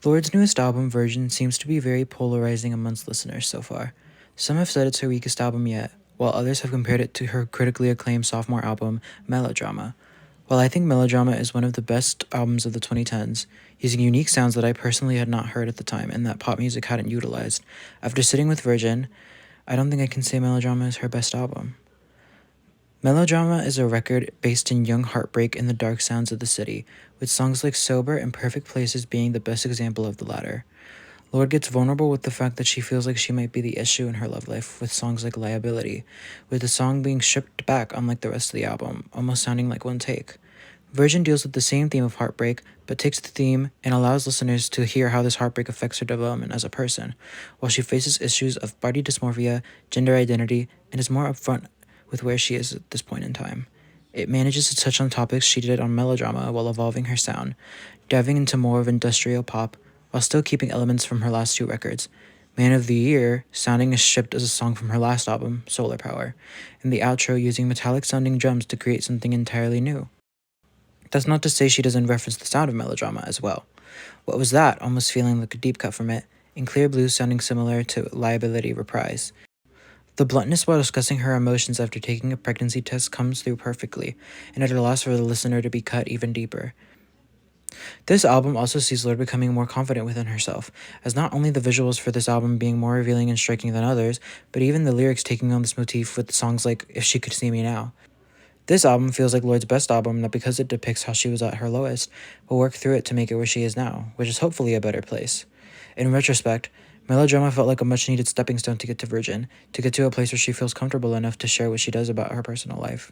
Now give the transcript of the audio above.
Lorde's newest album, Virgin, seems to be very polarizing amongst listeners so far. Some have said it's her weakest album yet, while others have compared it to her critically acclaimed sophomore album, Melodrama. While I think Melodrama is one of the best albums of the 2010s, using unique sounds that I personally had not heard at the time and that pop music hadn't utilized, after sitting with Virgin, I don't think I can say Melodrama is her best album. Melodrama is a record based in young heartbreak and the dark sounds of the city, with songs like Sober and Perfect Places being the best example of the latter. Lorde gets vulnerable with the fact that she feels like she might be the issue in her love life with songs like Liability, with the song being stripped back unlike the rest of the album, almost sounding like one take. Virgin deals with the same theme of heartbreak, but takes the theme and allows listeners to hear how this heartbreak affects her development as a person, while she faces issues of body dysmorphia, gender identity, and is more upfront with where she is at this point in time. It manages to touch on topics she did on Melodrama while evolving her sound, diving into more of industrial pop, while still keeping elements from her last two records. Man of the Year sounding as stripped as a song from her last album, Solar Power, and the outro using metallic sounding drums to create something entirely new. That's not to say she doesn't reference the sound of Melodrama as well. What Was That almost feeling like a deep cut from it, and Clear Blue sounding similar to Liability Reprise. The bluntness while discussing her emotions after taking a pregnancy test comes through perfectly, and it allows for the listener to be cut even deeper. This album also sees Lorde becoming more confident within herself, as not only the visuals for this album being more revealing and striking than others, but even the lyrics taking on this motif with songs like If She Could See Me Now. This album feels like Lorde's best album, not because it depicts how she was at her lowest, but worked through it to make it where she is now, which is hopefully a better place. In retrospect, Melodrama felt like a much-needed stepping stone to get to Virgin, to get to a place where she feels comfortable enough to share what she does about her personal life.